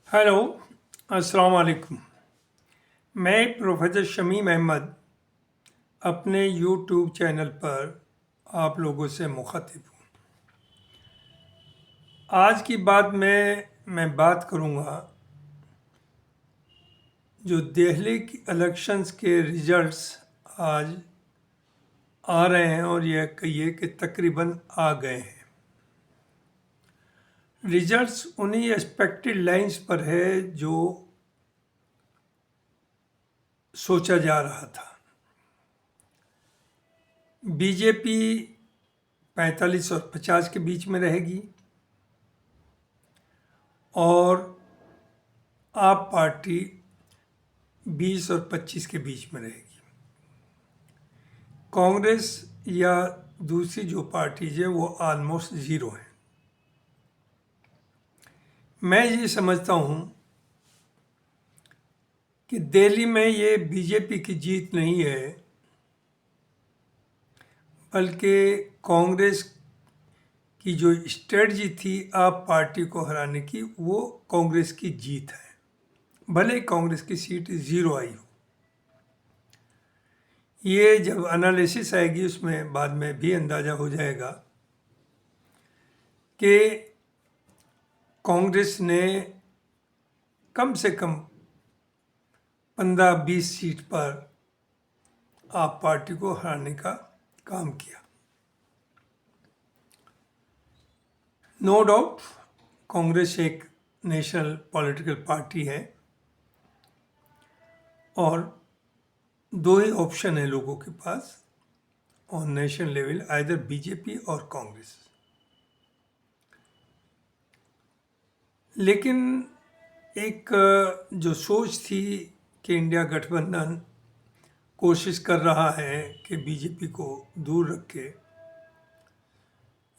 Hello, अस्सलाम वालेकुम। मैं प्रोफेसर शमीम अहमद अपने यूट्यूब चैनल पर आप लोगों से मुखातिब हूँ। आज की बात में मैं बात करूँगा जो दिल्ली की इलेक्शंस के रिजल्ट्स आज आ रहे हैं और यह कहिए कि तकरीबन आ गए हैं। रिजल्ट्स उन्हीं एक्सपेक्टेड लाइंस पर है जो सोचा जा रहा था। बीजेपी 45 और 50 के बीच में रहेगी और आप पार्टी 20 और 25 के बीच में रहेगी। कांग्रेस या दूसरी जो पार्टीज है वो ऑलमोस्ट ज़ीरो है। मैं ये समझता हूँ कि दिल्ली में ये बीजेपी की जीत नहीं है, बल्कि कांग्रेस की जो स्ट्रेटजी थी आप पार्टी को हराने की, वो कांग्रेस की जीत है। भले ही कांग्रेस की सीट ज़ीरो आई हो, ये जब एनालिसिस आएगी उसमें बाद में भी अंदाज़ा हो जाएगा कि कांग्रेस ने कम से कम 15-20 सीट पर आप पार्टी को हराने का काम किया। नो डाउट कांग्रेस एक नेशनल पॉलिटिकल पार्टी है और दो ही ऑप्शन है लोगों के pass on national level, either BJP और कांग्रेस। लेकिन एक जो सोच थी कि इंडिया गठबंधन कोशिश कर रहा है कि बीजेपी को दूर रखे,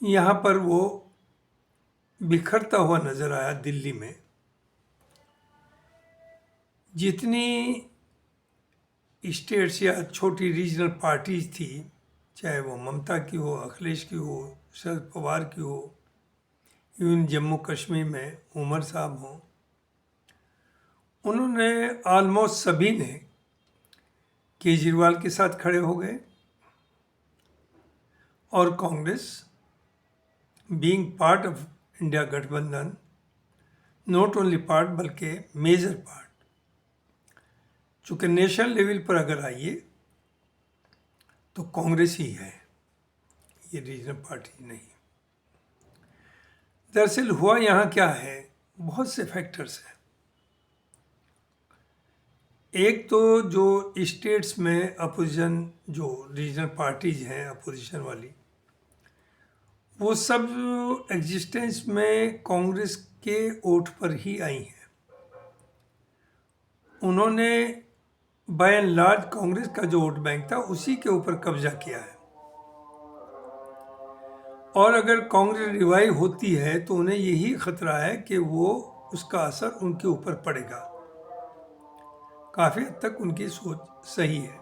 यहाँ पर वो बिखरता हुआ नज़र आया। दिल्ली में जितनी स्टेट्स या छोटी रीजनल पार्टीज थी, चाहे वो ममता की हो, अखिलेश की हो, शरद पवार की हो, इवन जम्मू कश्मीर में उमर साहब हों, उन्होंने ऑलमोस्ट सभी ने केजरीवाल के साथ खड़े हो गए और Congress being part of India गठबंधन, नॉट ओनली पार्ट बल्कि मेजर पार्ट, चूँकि नेशनल लेवल पर अगर आइए तो कांग्रेस ही है, ये रीजनल पार्टी नहीं। दरअसल हुआ यहाँ क्या है, बहुत से फैक्टर्स हैं। एक तो जो स्टेट्स में अपोजिशन, जो रीजनल पार्टीज हैं अपोजिशन वाली, वो सब एग्जिस्टेंस में कांग्रेस के वोट पर ही आई हैं। उन्होंने बाय एंड लार्ज कांग्रेस का जो वोट बैंक था उसी के ऊपर कब्जा किया है और अगर कांग्रेस रिवाइव होती है तो उन्हें यही खतरा है कि वो उसका असर उनके ऊपर पड़ेगा। काफ़ी हद तक उनकी सोच सही है।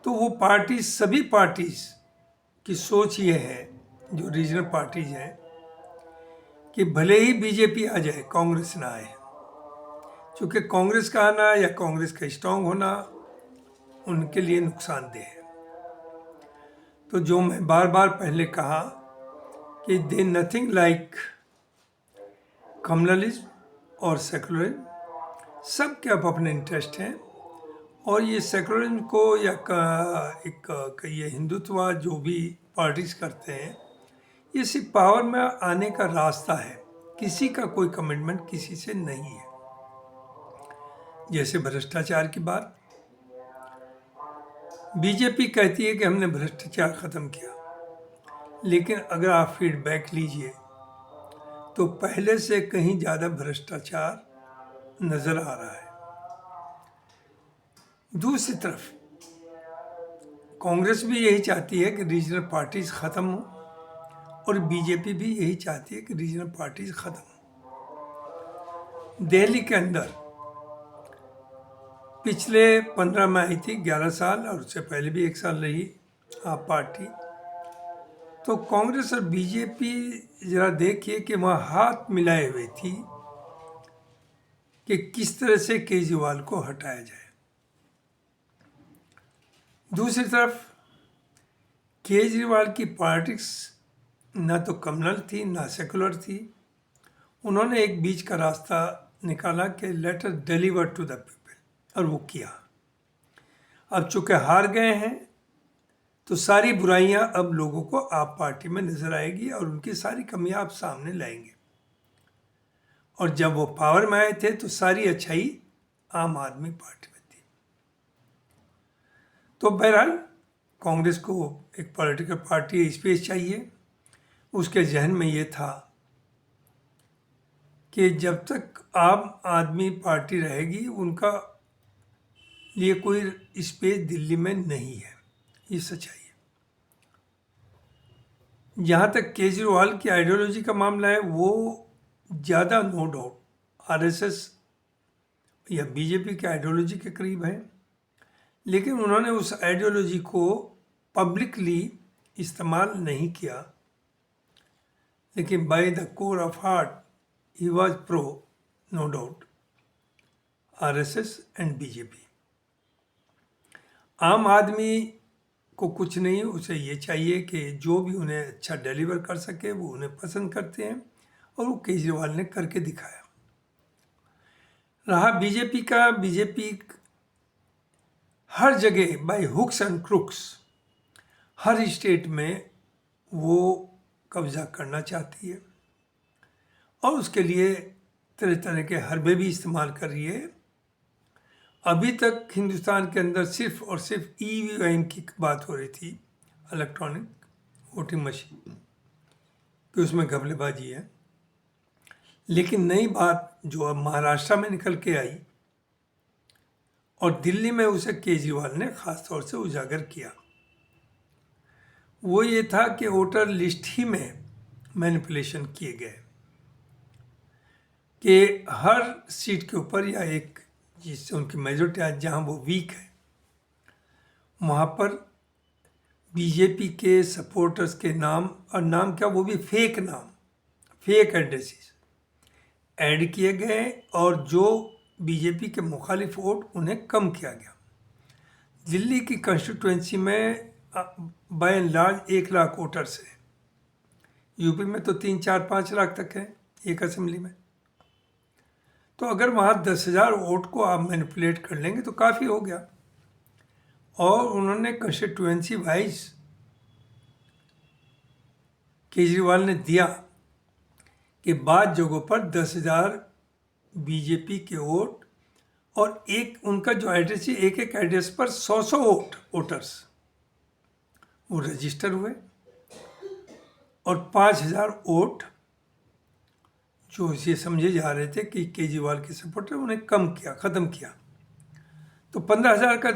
तो वो पार्टी, सभी पार्टीज की सोच ये है, जो रीजनल पार्टीज हैं, कि भले ही बीजेपी आ जाए कांग्रेस ना आए, क्योंकि कांग्रेस का आना या कांग्रेस का स्ट्रांग होना उनके लिए नुकसानदेह है। तो जो मैं बार बार पहले कहा कि दे नथिंग लाइक कम्युनलिज्म और सेकुलरिज्म, सब के अपने इंटरेस्ट हैं और ये सेकुलरिज्म को या ये हिंदुत्व जो भी पार्टीज करते हैं, ये सिर्फ पावर में आने का रास्ता है, किसी का कोई कमिटमेंट किसी से नहीं है। जैसे भ्रष्टाचार की बात, बीजेपी कहती है कि हमने भ्रष्टाचार ख़त्म किया, लेकिन अगर आप फीडबैक लीजिए तो पहले से कहीं ज़्यादा भ्रष्टाचार नज़र आ रहा है। दूसरी तरफ कांग्रेस भी यही चाहती है कि रीजनल पार्टीज ख़त्म हो और बीजेपी भी यही चाहती है कि रीजनल पार्टीज ख़त्म हो। दिल्ली के अंदर पिछले 15 में आई थी, 11 साल, और उससे पहले भी 1 साल रही आप पार्टी। तो कांग्रेस और बीजेपी ज़रा देखिए कि वहाँ हाथ मिलाए हुए थी कि किस तरह से केजरीवाल को हटाया जाए। दूसरी तरफ केजरीवाल की पॉलिटिक्स ना तो कम्युनल थी ना सेकुलर थी। उन्होंने एक बीच का रास्ता निकाला कि let us deliver to the people, और वो किया। अब चूंकि हार गए हैं तो सारी बुराइयां अब लोगों को आप पार्टी में नजर आएगी और उनकी सारी कमियां आप सामने लाएंगे। और जब वो पावर में आए थे तो सारी अच्छाई आम आदमी पार्टी में थी। तो बहरहाल कांग्रेस को एक पॉलिटिकल पार्टी स्पेस चाहिए। उसके जहन में ये था कि जब तक आम आदमी पार्टी रहेगी उनका लिए कोई स्पेस दिल्ली में नहीं है, ये सच्चाई है। जहाँ तक केजरीवाल की आइडियोलॉजी का मामला है, वो ज़्यादा नो डाउट आरएसएस या बीजेपी के आइडियोलॉजी के करीब है, लेकिन उन्होंने उस आइडियोलॉजी को पब्लिकली इस्तेमाल नहीं किया। लेकिन by the core of heart he was pro, no doubt, RSS and BJP. आम आदमी को कुछ नहीं, उसे ये चाहिए कि जो भी उन्हें अच्छा डिलीवर कर सके वो उन्हें पसंद करते हैं, और वो केजरीवाल ने करके दिखाया। रहा बीजेपी का, बीजेपी हर जगह बाय हुक्स एंड क्रुक्स हर स्टेट में वो कब्जा करना चाहती है, और उसके लिए तरह तरह के हरबे भी इस्तेमाल कर रही है। अभी तक हिंदुस्तान के अंदर सिर्फ और सिर्फ ईवीएम की बात हो रही थी, इलेक्ट्रॉनिक वोटिंग मशीन, कि उसमें घपलेबाजी है। लेकिन नई बात जो अब महाराष्ट्र में निकल के आई और दिल्ली में उसे केजरीवाल ने खास तौर से उजागर किया, वो ये था कि वोटर लिस्ट ही में मैनिपुलेशन किए गए, कि हर सीट के ऊपर या एक जिससे उनकी मेजोरिटी आज जहाँ वो वीक है वहाँ पर बीजेपी के सपोर्टर्स के नाम, और नाम क्या, वो भी फेक नाम, फेक एड्रेसेस ऐड किए गए, और जो बीजेपी के मुखालिफ वोट उन्हें कम किया गया। दिल्ली की कंस्टिट्यूएंसी में by and large 1 lakh voters है। यूपी में तो 3, 4, 5 लाख तक है एक असेंबली में। तो अगर वहाँ 10,000 वोट को आप मैनिपुलेट कर लेंगे तो काफ़ी हो गया। और उन्होंने कंस्टिट्यूएंसी वाइज केजरीवाल ने दिया कि बाद जगहों पर 10,000 बीजेपी के वोट, और एक उनका जो एड्रेस है, एक एक एड्रेस पर 100 वोटर्स वो रजिस्टर हुए, और 5,000 वोट जो ये समझे जा रहे थे कि केजरीवाल के सपोर्टर, उन्हें कम किया, ख़त्म किया। तो 15,000 का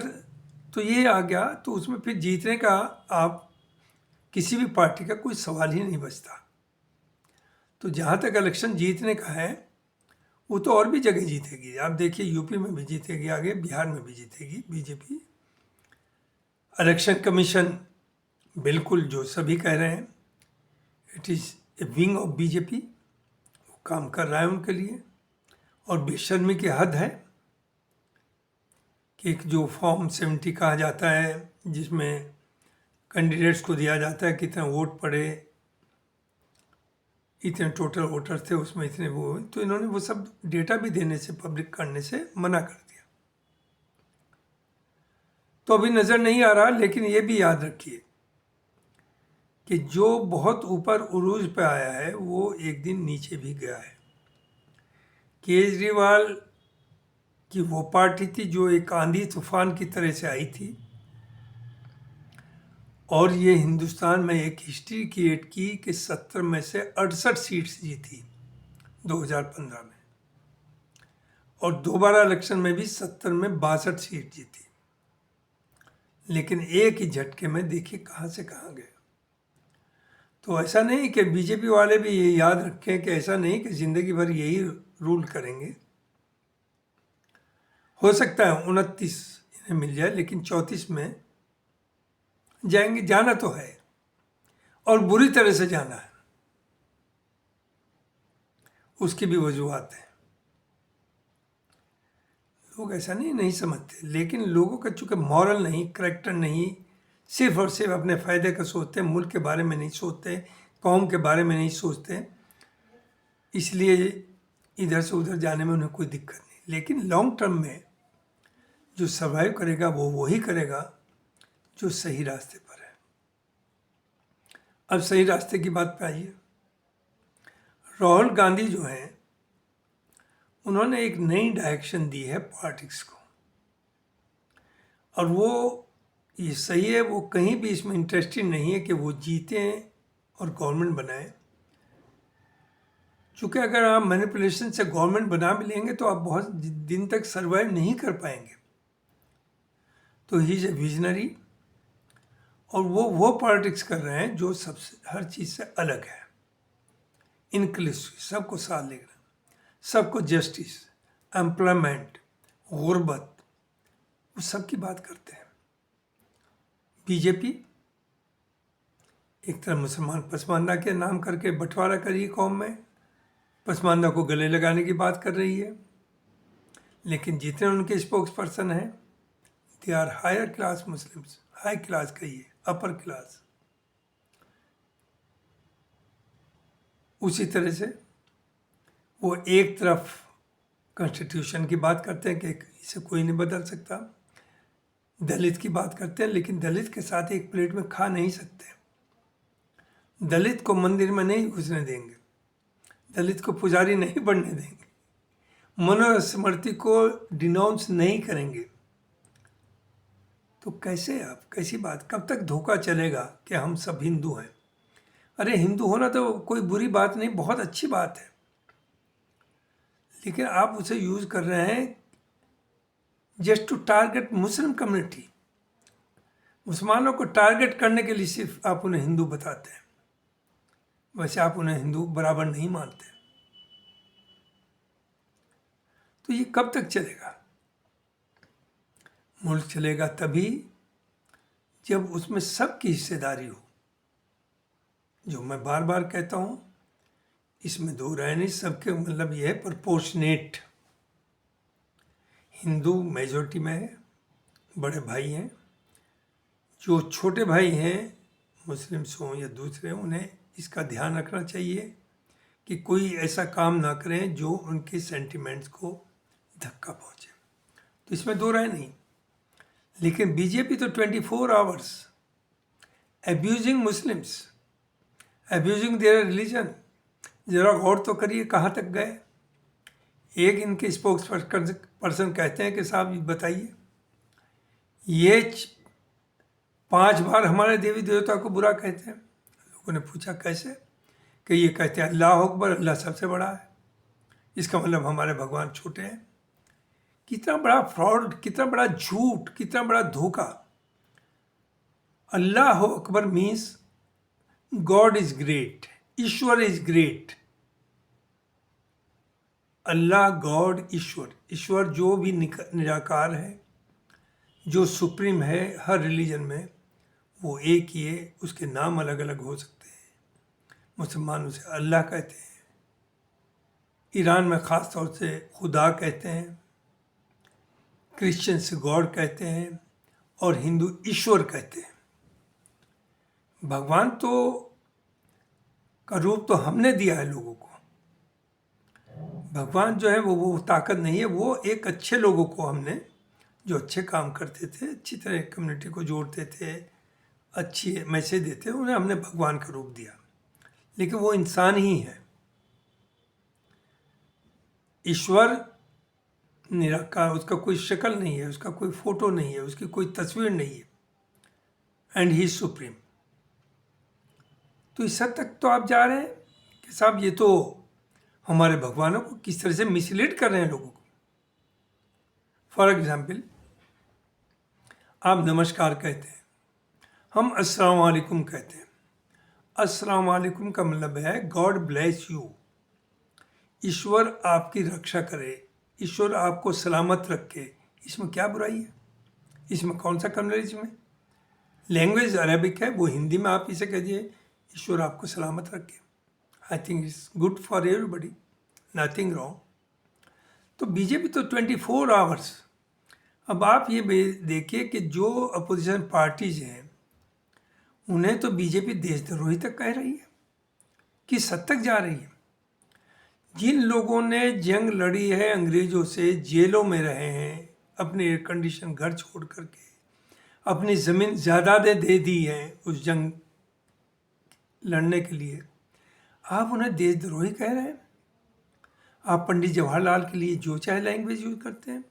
तो ये आ गया। तो उसमें फिर जीतने का आप किसी भी पार्टी का कोई सवाल ही नहीं बचता। तो जहाँ तक इलेक्शन जीतने का है वो तो और भी जगह जीतेगी। आप देखिए यूपी में भी जीतेगी, आगे बिहार में भी जीतेगी बीजेपी। इलेक्शन कमीशन बिल्कुल जो सभी कह रहे हैं, it is A wing of BJP, वो काम कर रहा है उनके लिए। और बेशर्मी की हद है कि एक जो फॉर्म 70 कहा जाता है, जिसमें कैंडिडेट्स को दिया जाता है कितना वोट पड़े, इतने टोटल वोटर थे उसमें इतने वो, तो इन्होंने वो सब डेटा भी देने से, पब्लिक करने से मना कर दिया। तो अभी नज़र नहीं आ रहा, लेकिन ये भी याद रखिए कि जो बहुत ऊपर उरूज पे आया है वो एक दिन नीचे भी गया है। केजरीवाल की वो पार्टी थी जो एक आंधी तूफान की तरह से आई थी, और ये हिंदुस्तान में एक हिस्ट्री क्रिएट की कि 70 में से 68 सीट्स जीती 2015 में, और दोबारा इलेक्शन में भी 70 में 62 सीट जीती। लेकिन एक ही झटके में देखिए कहाँ से कहाँ गए। तो ऐसा नहीं कि बीजेपी वाले भी ये याद रखें कि ऐसा नहीं कि ज़िंदगी भर यही रूल करेंगे। हो सकता है 29 इन्हें मिल जाए, लेकिन 34 में जाएंगे, जाना तो है, और बुरी तरह से जाना है। उसकी भी वजूहत है। लोग ऐसा नहीं समझते, लेकिन लोगों का चूँकि मॉरल नहीं, करैक्टर नहीं, सिर्फ और सिर्फ अपने फ़ायदे का सोचते हैं, मुल्क के बारे में नहीं सोचते, कौम के बारे में नहीं सोचते, इसलिए इधर से उधर जाने में उन्हें कोई दिक्कत नहीं। लेकिन लॉन्ग टर्म में जो सर्वाइव करेगा वो वही करेगा जो सही रास्ते पर है। अब सही रास्ते की बात पे आइए। राहुल गांधी जो हैं, उन्होंने एक नई डायरेक्शन दी है पॉलिटिक्स को, और वो ये सही है, वो कहीं भी इसमें इंटरेस्टेड नहीं है कि वो जीतें और गवर्नमेंट बनाएं। चूँकि अगर आप मैनिपुलेशन से गवर्नमेंट बना भी लेंगे तो आप बहुत दिन तक सर्वाइव नहीं कर पाएंगे। तो ही इज़ ए विजनरी, और वो पॉलिटिक्स कर रहे हैं जो सबसे हर चीज़ से अलग है, इनक्लूसिव, सबको साथ लेना, सबको जस्टिस, एम्प्लॉयमेंट, गुर्बत, वो सब की बात करते हैं। बीजेपी एक तरह मुसलमान पसमानदा के नाम करके बंटवारा करी कौम में, पसमानदा को गले लगाने की बात कर रही है, लेकिन जितने उनके स्पोक्स पर्सन हैं they are higher class Muslims, high class कहिए, अपर क्लास। उसी तरह से वो एक तरफ कॉन्स्टिट्यूशन की बात करते हैं कि इसे कोई नहीं बदल सकता, दलित की बात करते हैं, लेकिन दलित के साथ एक प्लेट में खा नहीं सकते, दलित को मंदिर में नहीं घुसने देंगे, दलित को पुजारी नहीं बनने देंगे, मनुस्मृति को डिनाउंस नहीं करेंगे। तो कैसे आप, कैसी बात, कब तक धोखा चलेगा कि हम सब हिंदू हैं? अरे हिंदू होना तो कोई बुरी बात नहीं, बहुत अच्छी बात है, लेकिन आप उसे यूज़ कर रहे हैं just to target Muslim community. मुसलमानों को टारगेट करने के लिए सिर्फ आप उन्हें हिंदू बताते हैं, वैसे आप उन्हें हिंदू बराबर नहीं मानते। तो ये कब तक चलेगा? मुल्क चलेगा तभी जब उसमें सबकी हिस्सेदारी हो। जो मैं बार बार कहता हूँ, इसमें दो राय नहीं, सबके मतलब ये है प्रोपोर्शनेट। हिंदू मेजॉरिटी में है, बड़े भाई हैं, जो छोटे भाई हैं मुस्लिम्स हों या दूसरे, उन्हें इसका ध्यान रखना चाहिए कि कोई ऐसा काम ना करें जो उनके सेंटिमेंट्स को धक्का पहुँचे। तो इसमें दो राय नहीं। लेकिन बीजेपी तो 24 hours abusing Muslims, abusing their religion. जरा गौर तो करिए कहाँ तक गए। एक इनके स्पोक्स पर्सन कहते हैं कि साहब बताइए, ये 5 बार हमारे देवी देवता को बुरा कहते हैं। लोगों ने पूछा कैसे? कि ये कहते हैं अल्लाह अकबर, अल्लाह सबसे बड़ा है, इसका मतलब हमारे भगवान छोटे हैं। कितना बड़ा फ्रॉड, कितना बड़ा झूठ, कितना बड़ा धोखा। अल्लाह अकबर मीन्स गॉड इज ग्रेट, ईश्वर इज ग्रेट। अल्लाह, गॉड, ईश्वर, ईश्वर जो भी निराकार है, जो सुप्रीम है हर रिलीजन में, वो एक ही है। उसके नाम अलग अलग हो सकते हैं। मुसलमान उसे अल्लाह कहते हैं, ईरान में ख़ास तौर से खुदा कहते हैं, क्रिश्चियंस गॉड कहते हैं, और हिंदू ईश्वर कहते हैं। भगवान तो का रूप तो हमने दिया है लोगों को। भगवान जो है वो ताकत नहीं है, वो एक अच्छे लोगों को हमने, जो अच्छे काम करते थे, अच्छी तरह कम्युनिटी को जोड़ते थे, अच्छी मैसेज देते, उन्हें हमने भगवान का रूप दिया। लेकिन वो इंसान ही है। ईश्वर निराकार, उसका कोई शक्ल नहीं है, उसका कोई फोटो नहीं है, उसकी कोई तस्वीर नहीं है, एंड ही सुप्रीम। तो इस हद तक तो आप जा रहे हैं कि साहब ये तो हमारे भगवानों को किस तरह से मिसलीड कर रहे हैं लोगों को। फॉर एग्जाम्पल, आप नमस्कार कहते हैं, हम अस्सलाम वालेकुम कहते हैं। अस्सलाम वालेकुम का मतलब है गॉड ब्लेस यू, ईश्वर आपकी रक्षा करे, ईश्वर आपको सलामत रखे। इसमें क्या बुराई है? इसमें कौन सा कम्युनलिज्म है? लैंग्वेज अरेबिक है, वो हिंदी में आप इसे कह दिए ईश्वर आपको सलामत रखे। I think it's good for everybody, nothing wrong. तो बीजेपी तो 24 आवर्स अब आप ये देखिए कि जो अपोजिशन पार्टीज हैं उन्हें तो बीजेपी देशद्रोही तक कह रही है, किस हद तक जा रही है। जिन लोगों ने जंग लड़ी है अंग्रेजों से, जेलों में रहे हैं, अपने एयर कंडीशन घर छोड़ करके अपनी ज़मीन जायदादें दे दी हैं उस जंग लड़ने के लिए, आप उन्हें देशद्रोही कह रहे हैं। आप पंडित जवाहरलाल के लिए जो चाहे लैंग्वेज यूज करते हैं,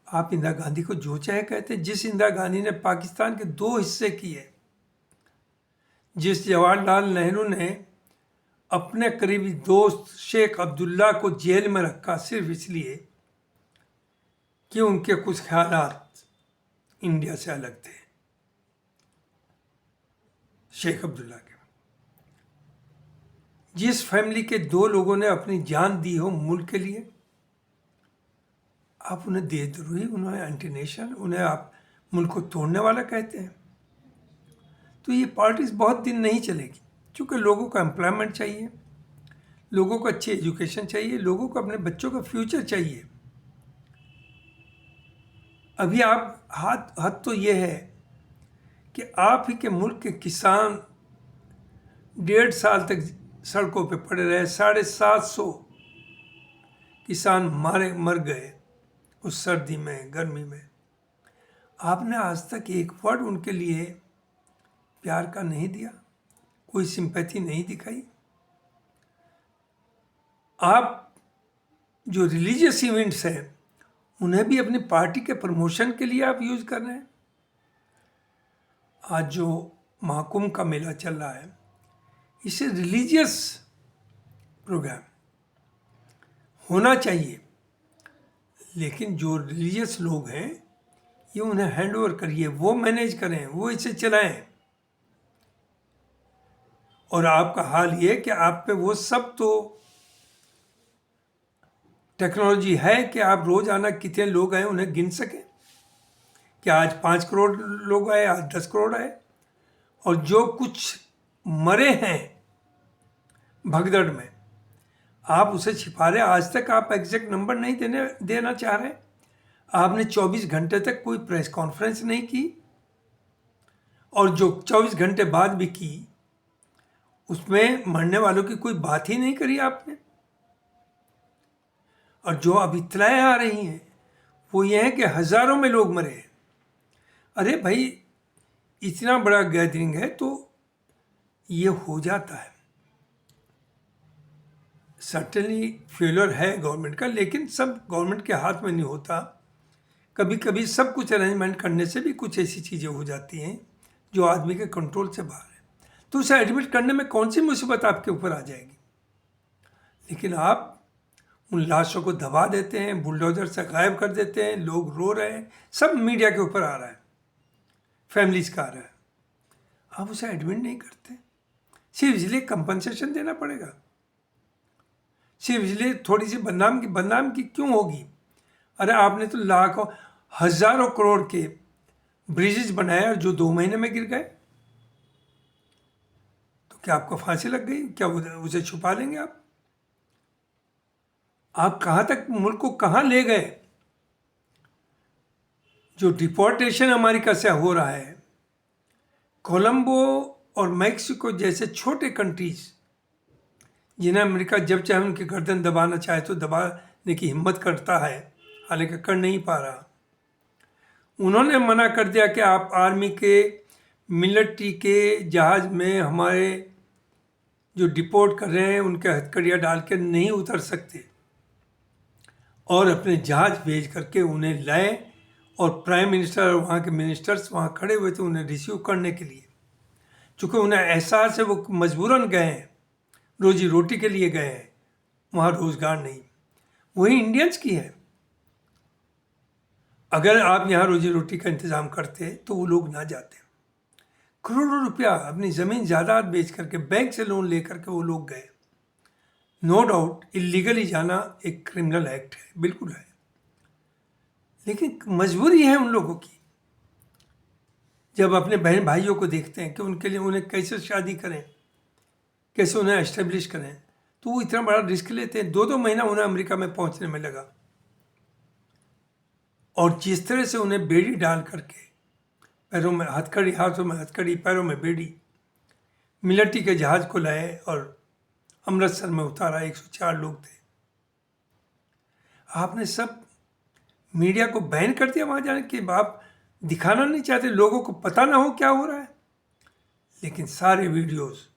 आप इंदिरा गांधी को जो चाहे कहते हैं। जिस इंदिरा गांधी ने पाकिस्तान के 2 हिस्से किए, जिस जवाहरलाल नेहरू ने अपने करीबी दोस्त शेख अब्दुल्ला को जेल में रखा सिर्फ इसलिए कि उनके कुछ ख्यालात इंडिया से अलग थे, शेख अब्दुल्ला के। जिस फैमिली के 2 लोगों ने अपनी जान दी हो मुल्क के लिए, आप उन्हें देशद्रोही, उन्हें एंटी नेशन, उन्हें आप मुल्क को तोड़ने वाला कहते हैं। तो ये पॉलिटिक्स बहुत दिन नहीं चलेगी, क्योंकि लोगों को एम्प्लॉयमेंट चाहिए, लोगों को अच्छी एजुकेशन चाहिए, लोगों को अपने बच्चों का फ्यूचर चाहिए। अभी आप हद तो ये है कि आप ही के मुल्क के किसान 1.5 साल तक सड़कों पे पड़े रहे, 750 किसान मर गए उस सर्दी में, गर्मी में। आपने आज तक एक वर्ड उनके लिए प्यार का नहीं दिया, कोई सिंपैथी नहीं दिखाई। आप जो रिलीजियस इवेंट्स हैं उन्हें भी अपनी पार्टी के प्रमोशन के लिए आप यूज कर रहे हैं। आज जो महाकुंभ का मेला चल रहा है, इसे रिलीजियस प्रोग्राम होना चाहिए, लेकिन जो रिलीजियस लोग हैं ये उन्हें हैंड ओवर करिए, वो मैनेज करें, वो इसे चलाएं। और आपका हाल ये कि आप पे वो सब तो टेक्नोलॉजी है कि आप रोजाना कितने लोग आए उन्हें गिन सकें। क्या आज 5 करोड़ लोग आए, आज 10 करोड़ आए, और जो कुछ मरे हैं भगदड़ में आप उसे छिपा रहे। आज तक आप एग्जैक्ट नंबर नहीं देना चाह रहे। आपने 24 घंटे तक कोई प्रेस कॉन्फ्रेंस नहीं की, और जो 24 घंटे बाद भी की उसमें मरने वालों की कोई बात ही नहीं करी आपने। और जो अब इत्तलाएं आ रही हैं वो ये है कि हजारों में लोग मरे हैं। अरे भाई, इतना बड़ा गैदरिंग है तो ये हो जाता है। सर्टेनली फेलियर है गवर्नमेंट का, लेकिन सब गवर्नमेंट के हाथ में नहीं होता। कभी कभी सब कुछ अरेंजमेंट करने से भी कुछ ऐसी चीज़ें हो जाती हैं जो आदमी के कंट्रोल से बाहर है, तो उसे एडमिट करने में कौन सी मुसीबत आपके ऊपर आ जाएगी। लेकिन आप उन लाशों को दबा देते हैं, बुलडोजर से गायब कर देते हैं, लोग रो रहे हैं, सब मीडिया के ऊपर आ रहा है, फैमिलीज का आ रहा है। आप उसे एडमिट नहीं करते, सिर्फ इसलिए कंपनसेशन देना पड़ेगा, सिर्फ इसलिए थोड़ी सी बदनाम की क्यों होगी। अरे आपने तो लाखों हजारों करोड़ के ब्रिजेस बनाए और जो 2 महीने में गिर गए, तो क्या आपको फांसी लग गई? क्या उसे छुपा लेंगे आप कहाँ तक मुल्क को कहाँ ले गए? जो डिपोर्टेशन अमेरिका से हो रहा है, कोलंबो और मैक्सिको जैसे छोटे कंट्रीज जिन्हें अमेरिका जब चाहे उनकी गर्दन दबाना चाहे तो दबाने की हिम्मत करता है, हालांकि कर नहीं पा रहा। उन्होंने मना कर दिया कि आप आर्मी के, मिलिट्री के जहाज़ में हमारे जो डिपोर्ट कर रहे हैं उनके हथकड़ियाँ डाल के नहीं उतर सकते, और अपने जहाज़ भेज करके उन्हें लाए। और प्राइम मिनिस्टर और वहाँ के मिनिस्टर्स वहाँ खड़े हुए थे उन्हें रिसीव करने के लिए, चूँकि उन्हें एहसास है वो मजबूरन गए हैं, रोजी रोटी के लिए गए हैं, वहाँ रोज़गार नहीं। वही इंडियंस की है। अगर आप यहाँ रोजी रोटी का इंतज़ाम करते तो वो लोग ना जाते। करोड़ों रुपया अपनी ज़मीन जायदाद बेच करके, बैंक से लोन ले करके वो लोग गए। नो डाउट इलीगली जाना एक क्रिमिनल एक्ट है, बिल्कुल है, लेकिन मजबूरी है उन लोगों की। जब अपने बहन भाइयों को देखते हैं कि उनके लिए उन्हें कैसे शादी करें, कैसे उन्हें एस्टेब्लिश करें, तो वो इतना बड़ा रिस्क लेते हैं। 2-2 महीना उन्हें अमेरिका में पहुंचने में लगा। और जिस तरह से उन्हें बेड़ी डाल करके, पैरों में हथकड़ी, हाथों में हथकड़ी, पैरों में बेड़ी, मिलिट्री के जहाज को लाए और अमृतसर में उतारा। 104 लोग थे। आपने सब मीडिया को बैन कर दिया वहां जाने के, आप दिखाना नहीं चाहते, लोगों को पता ना हो क्या हो रहा है। लेकिन सारे वीडियोस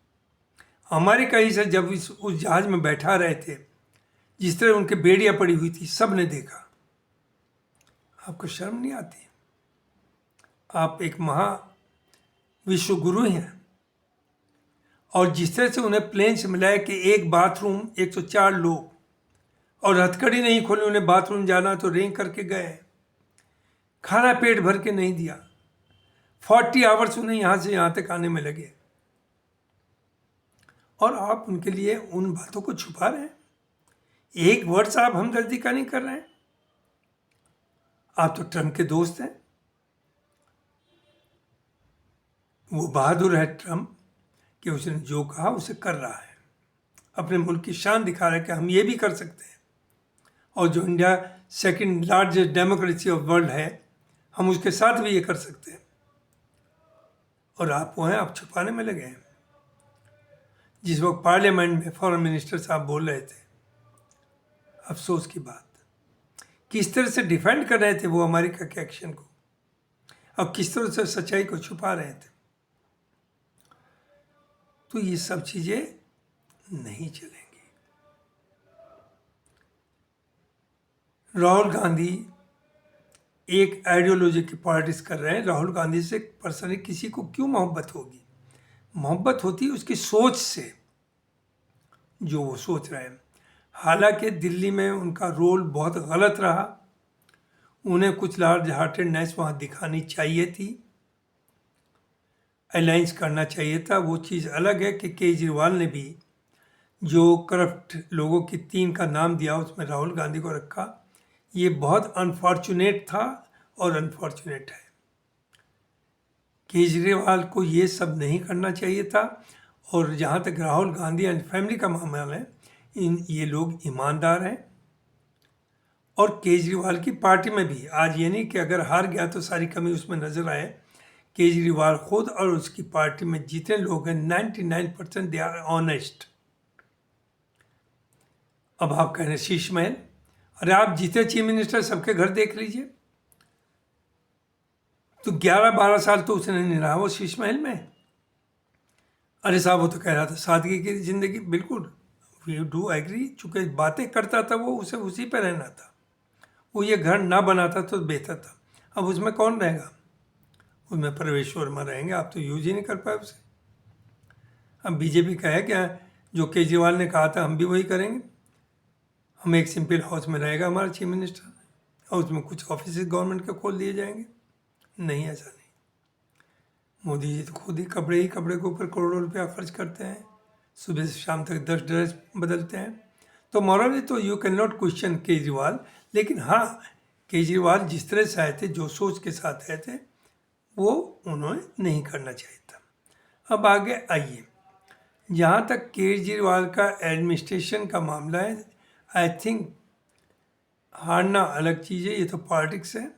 अमेरिका ही से जब उस जहाज में बैठा रहे थे, जिस तरह उनके बेड़ियां पड़ी हुई थी, सब ने देखा। आपको शर्म नहीं आती? आप एक महा विश्व गुरु हैं, और जिस तरह से उन्हें प्लेन से मिलाया कि एक बाथरूम 104 लोग, और हथकड़ी नहीं खोली, उन्हें बाथरूम जाना तो रेंग करके गए, खाना पेट भर के नहीं दिया, 40 आवर्स उन्हें यहाँ से यहाँ तक आने में लगे, और आप उनके लिए उन बातों को छुपा रहे हैं। एक वर्ड आप हमदर्दी का नहीं कर रहे हैं। आप तो ट्रम्प के दोस्त हैं। वो बहादुर है ट्रम्प कि उसने जो कहा उसे कर रहा है, अपने मुल्क की शान दिखा रहा है कि हम ये भी कर सकते हैं, और जो India second largest democracy of world है, हम उसके साथ भी ये कर सकते हैं। और आप वो हैं, आप छुपाने में लगे हैं। जिस वक्त पार्लियामेंट में फॉरेन मिनिस्टर साहब बोल रहे थे, अफसोस की बात, किस तरह से डिफेंड कर रहे थे वो अमेरिका के एक्शन को, और किस तरह से सच्चाई को छुपा रहे थे। तो ये सब चीज़ें नहीं चलेंगी। राहुल गांधी एक आइडियोलॉजी की पॉलिटिक्स कर रहे हैं। राहुल गांधी से पर्सनली किसी को क्यों मोहब्बत होगी? मोहब्बत होती है उसकी सोच से, जो वो सोच रहे हैं। हालांकि दिल्ली में उनका रोल बहुत गलत रहा, उन्हें कुछ लार्ज हार्टेडनेस वहाँ दिखानी चाहिए थी, अलायंस करना चाहिए था। वो चीज़ अलग है कि केजरीवाल ने भी जो करप्ट लोगों की 3 का नाम दिया, उसमें राहुल गांधी को रखा। ये बहुत अनफॉर्चुनेट था और अनफॉर्चुनेट है। केजरीवाल को ये सब नहीं करना चाहिए था। और जहाँ तक राहुल गांधी एंड फैमिली का मामला है, ये लोग ईमानदार हैं। और केजरीवाल की पार्टी में भी आज ये नहीं कि अगर हार गया तो सारी कमी उसमें नजर आए। केजरीवाल खुद और उसकी पार्टी में जितने लोग हैं, 99% दे आर ऑनेस्ट। अब आप कह रहे हैं शीश महल, अरे आप जीते चीफ मिनिस्टर, सबके घर देख लीजिए। तो 11-12 साल तो उसने नहीं रहा वो शीश महल में। अरे साहब, वो तो कह रहा था सादगी की जिंदगी, बिल्कुल वी डू एग्री। चूंकि बातें करता था वो, उसे उसी पे रहना था। वो ये घर ना बनाता तो बेहतर था। अब उसमें कौन रहेगा? उसमें प्रवेश वर्मा रहेंगे। आप तो यूज ही नहीं कर पाए उसे। अब बीजेपी का है क्या? जो केजरीवाल ने कहा था हम भी वही करेंगे। हम एक सिंपल हाउस में रहेगा हमारा चीफ मिनिस्टर, और उसमें कुछ ऑफिस गवर्नमेंट के खोल दिए जाएंगे। नहीं, ऐसा नहीं। मोदी जी तो खुद ही कपड़े के ऊपर करोड़ों रुपया खर्च करते हैं, सुबह से शाम तक 10 ड्रेस बदलते हैं। तो मॉरली तो you can not question Kejriwal. लेकिन हाँ, केजरीवाल जिस तरह से आए थे, जो सोच के साथ आए थे, वो उन्होंने नहीं करना चाहिए था। अब आगे आइए, जहाँ तक केजरीवाल का एडमिनिस्ट्रेशन का मामला है, आई थिंक हारना अलग चीज़ है, ये तो पॉलिटिक्स है,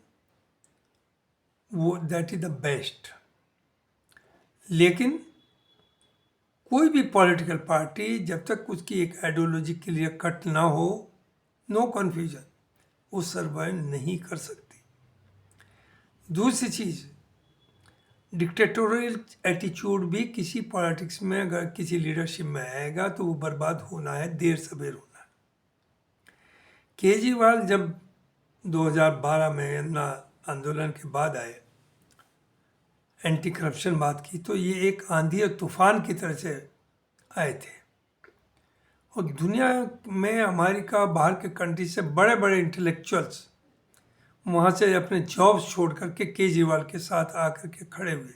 वो दैट इज़ द बेस्ट। लेकिन कोई भी पॉलिटिकल पार्टी जब तक उसकी एक आइडियोलॉजी क्लियर कट ना हो, नो कन्फ्यूजन, वो सर्वाइव नहीं कर सकती। दूसरी चीज़, डिक्टेटोरियल एटीट्यूड भी किसी पॉलिटिक्स में अगर किसी लीडरशिप में आएगा तो वो बर्बाद होना है, देर सवेर होना है। केजरीवाल जब 2012 में अन्ना आंदोलन के बाद आए, एंटी करप्शन बात की, तो ये एक आंधी और तूफान की तरह से आए थे। और दुनिया में अमेरिका, बाहर के कंट्री से बड़े बड़े इंटेलेक्चुअल्स वहाँ से अपने जॉब्स छोड़ करके केजरीवाल के साथ आकर के खड़े हुए।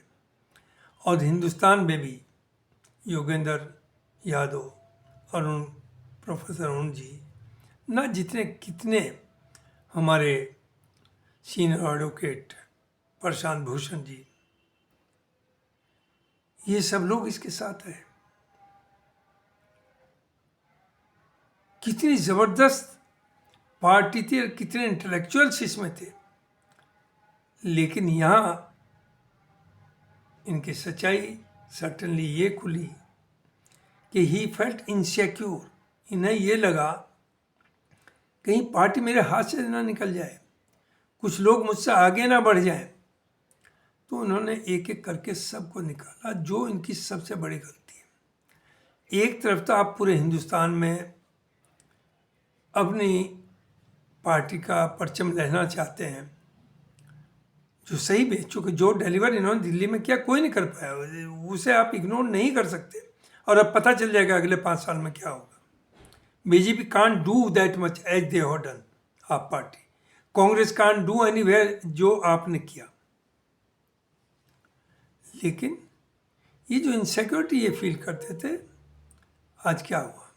और हिंदुस्तान में भी योगेंद्र यादव, अरुण, प्रोफेसर अरुण जी, ना जितने कितने हमारे सीनियर एडवोकेट प्रशांत भूषण जी, ये सब लोग इसके साथ हैं। कितनी ज़बरदस्त पार्टी थी और कितने इंटेलेक्चुअल्स इसमें थे। लेकिन यहाँ इनकी सच्चाई सर्टनली ये खुली कि ही फेल्ट इनसिक्योर। इन्हें ये लगा कहीं पार्टी मेरे हाथ से ना निकल जाए, कुछ लोग मुझसे आगे ना बढ़ जाएं। तो उन्होंने एक एक करके सबको निकाला, जो इनकी सबसे बड़ी गलती है। एक तरफ तो आप पूरे हिंदुस्तान में अपनी पार्टी का परचम लहराना चाहते हैं, जो सही भी है, चूँकि जो डिलीवर इन्होंने दिल्ली में किया कोई नहीं कर पाया, उसे आप इग्नोर नहीं कर सकते। और अब पता चल जाएगा अगले 5 साल में क्या होगा। BJP can't do that much as they have done. AAP party, Congress can't do anywhere जो आपने किया। लेकिन ये जो इनसिक्योरिटी ये फील करते थे, आज क्या हुआ?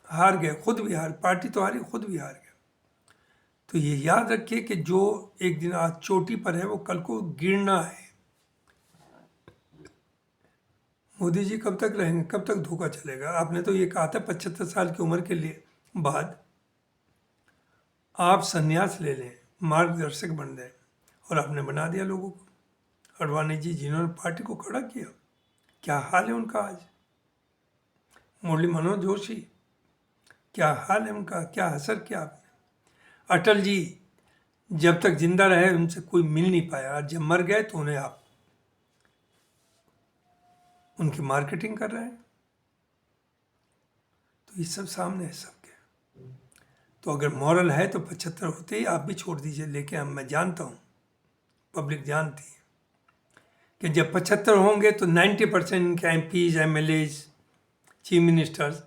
हार गए, खुद भी हार, पार्टी तो हारी, खुद भी हार गए। तो ये याद रखिए कि जो एक दिन आज चोटी पर है वो कल को गिरना है। मोदी जी कब तक रहेंगे, कब तक धोखा चलेगा? आपने तो ये कहा था 75 साल की उम्र के लिए बाद आप संन्यास ले लें, मार्गदर्शक बन जाए, और आपने बना दिया लोगों को। अडवाणी जी जिन्होंने पार्टी को खड़ा किया, क्या हाल है उनका आज? मुरली मनोहर जोशी, क्या हाल है उनका, क्या असर किया आपने? अटल जी जब तक जिंदा रहे उनसे कोई मिल नहीं पाया, जब मर गए तो उन्हें आप उनकी मार्केटिंग कर रहे हैं। तो ये सब सामने है सबके। तो अगर मॉरल है तो 75 होते ही आप भी छोड़ दीजिए। लेकिन मैं जानता हूँ, पब्लिक जानती है कि जब 75 होंगे तो 90% इनके MPs, MLAs, चीफ मिनिस्टर्स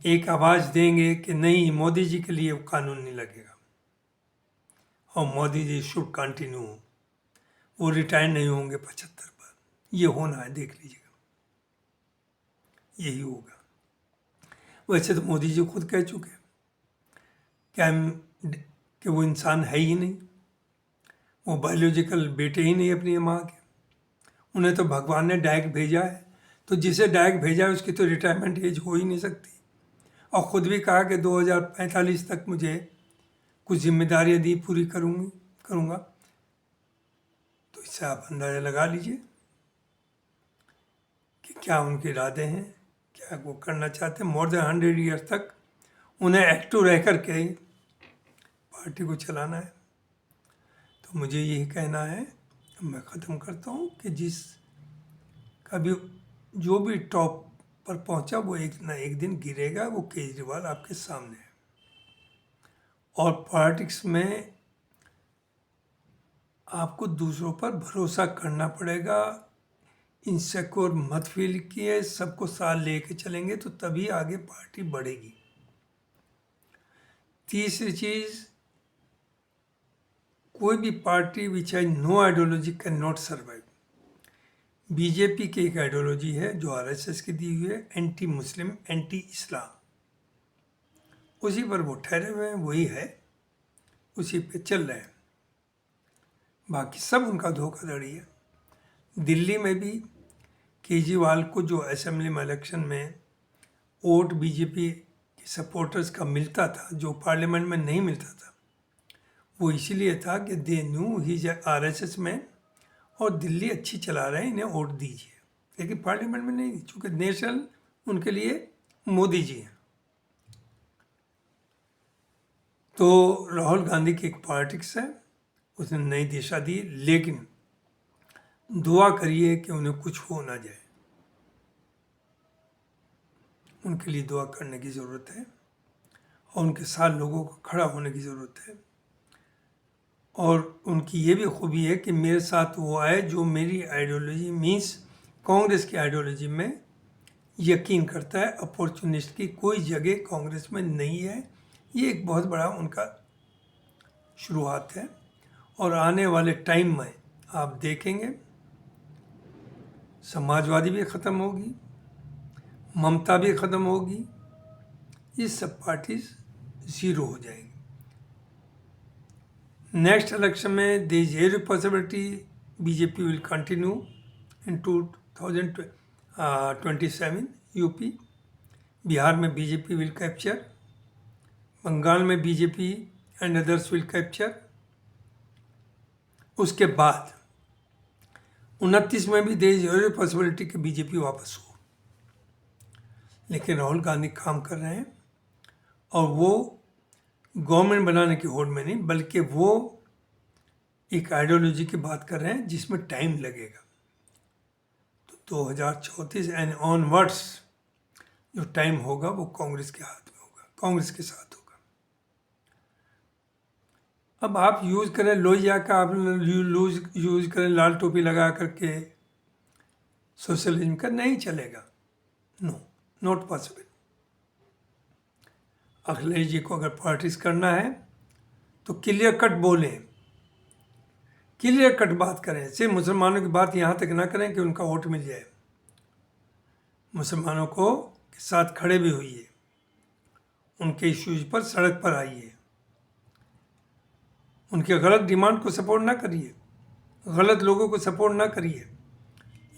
एक आवाज़ देंगे कि नहीं, मोदी जी के लिए कानून नहीं लगेगा और मोदी जी शुड कंटिन्यू। वो रिटायर नहीं होंगे 75 पर। ये होना है, देख लीजिएगा, यही होगा। वैसे तो मोदी जी खुद कह चुके हैं कि वो इंसान है ही नहीं, वो बायोलॉजिकल बेटे ही नहीं अपनी माँ के। उन्हें तो भगवान ने डायरेक्ट भेजा है, तो जिसे डायरेक्ट भेजा है उसकी तो रिटायरमेंट एज हो ही नहीं सकती। और ख़ुद भी कहा कि 2045 तक मुझे कुछ जिम्मेदारियां दी, पूरी करूँगा। तो इससे आप अंदाज़ा लगा लीजिए कि क्या उनके इरादे हैं, क्या वो करना चाहते हैं। मोर देन 100 ईयर्स तक उन्हें एक्टिव रह कर के पार्टी को चलाना है। तो मुझे यही कहना है, मैं ख़त्म करता हूँ कि जिस कभी जो भी टॉप पर पहुँचा वो एक ना एक दिन गिरेगा। वो केजरीवाल आपके सामने है। और पॉलिटिक्स में आपको दूसरों पर भरोसा करना पड़ेगा। इनसिक्योर मत फील किए, सबको साथ लेके चलेंगे तो तभी आगे पार्टी बढ़ेगी। तीसरी चीज़, कोई भी party which has no ideology can not survive. BJP की एक आइडियोलॉजी है जो RSS की दी हुई है, एंटी मुस्लिम, एंटी इस्लाम। उसी पर वो ठहरे हुए हैं, वही है, उसी पे चल रहे हैं। बाकी सब उनका धोखाधड़ी है। दिल्ली में भी केजरीवाल को जो असेंबली में इलेक्शन में वोट बीजेपी के सपोर्टर्स का मिलता था, जो पार्लियामेंट में नहीं मिलता था, वो इसीलिए था कि दे न्यू ही RSS में और दिल्ली अच्छी चला रहे हैं, इन्हें वोट दीजिए। लेकिन पार्लियामेंट में नहीं, चूँकि नेशनल उनके लिए मोदी जी हैं। तो राहुल गांधी की एक पॉलिटिक्स है, उसने नई दिशा दी। लेकिन दुआ करिए कि उन्हें कुछ हो ना जाए, उनके लिए दुआ करने की ज़रूरत है और उनके साथ लोगों को खड़ा होने की ज़रूरत है। और उनकी ये भी खूबी है कि मेरे साथ वो आए जो मेरी आइडियोलॉजी मीन्स कांग्रेस की आइडियोलॉजी में यकीन करता है। अपॉर्चुनिस्ट की कोई जगह कांग्रेस में नहीं है। ये एक बहुत बड़ा उनका शुरुआत है। और आने वाले टाइम में आप देखेंगे समाजवादी भी ख़त्म होगी, ममता भी ख़त्म होगी, ये सब पार्टीज ज़ीरो हो जाएंगी। नेक्स्ट इलेक्शन में there is every possibility BJP will continue in 2027 UP. Bihar में बीजेपी विल कैप्चर, बंगाल में BJP and others will capture, उसके बाद 29 में भी देयर इज एवरी पॉसिबिलिटी कि बीजेपी वापस हो। लेकिन राहुल गांधी काम कर रहे हैं और वो गवर्नमेंट बनाने की होड़ में नहीं, बल्कि वो एक आइडियोलॉजी की बात कर रहे हैं जिसमें टाइम लगेगा। तो 2034 एंड ऑनवर्ड्स जो टाइम होगा वो कांग्रेस के हाथ में होगा, कांग्रेस के साथ होगा। अब आप यूज़ करें लोहिया का, आप यूज़ करें लाल टोपी लगा करके सोशलिज्म का, नहीं चलेगा। No, not possible. Akhilesh ji को अगर पॉलिटिक्स करना है तो क्लियर कट बोलें, क्लियर कट बात करें। सिर्फ मुसलमानों की बात यहाँ तक ना करें कि उनका वोट मिल जाए। मुसलमानों को के साथ खड़े भी होइए, उनके इश्यूज पर सड़क पर आइए, उनके गलत डिमांड को सपोर्ट ना करिए, गलत लोगों को सपोर्ट ना करिए,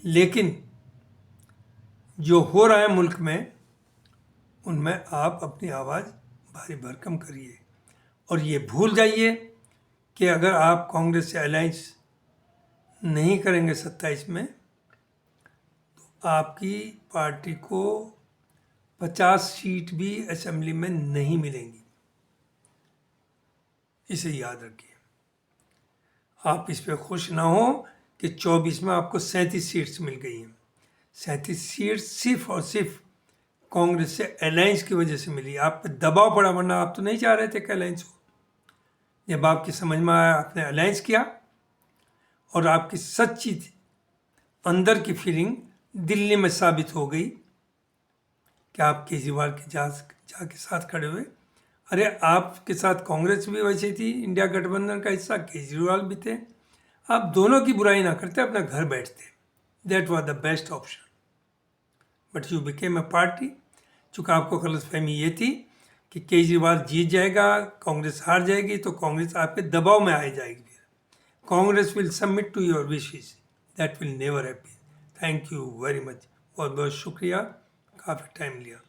लेकिन जो हो रहा है मुल्क में उनमें आप अपनी आवाज़ भारी भरकम करिए। और ये भूल जाइए कि अगर आप कांग्रेस से अलायंस नहीं करेंगे 27 में तो आपकी पार्टी को 50 सीट भी असेंबली में नहीं मिलेंगी। इसे याद रखिए। आप इस पे खुश ना हो कि 24 में आपको 37 सीट्स मिल गई हैं। 37 सीट्स सिर्फ और सिर्फ कांग्रेस से अलायंस की वजह से मिली। आप पे दबाव पड़ा, वरना आप तो नहीं चाह रहे थे कि अलायंस हो। जब आपकी समझ में आया, आपने अलायंस किया और आपकी सच्ची अंदर की फीलिंग दिल्ली में साबित हो गई कि आप केजरीवाल के जाके साथ खड़े हुए। अरे आपके साथ कांग्रेस भी वैसी थी, इंडिया गठबंधन का हिस्सा, केजरीवाल भी थे। आप दोनों की बुराई ना करते, अपना घर बैठते। That was the best option, but you became a party. चूँकि आपको गलतफहमी ये थी कि केजरीवाल जीत जाएगा, कांग्रेस हार जाएगी, तो कांग्रेस आपके दबाव में आ जाएगी। Congress will submit to your wishes, that will never happen. Thank you very much, बहुत बहुत शुक्रिया, काफ़ी टाइम लिया।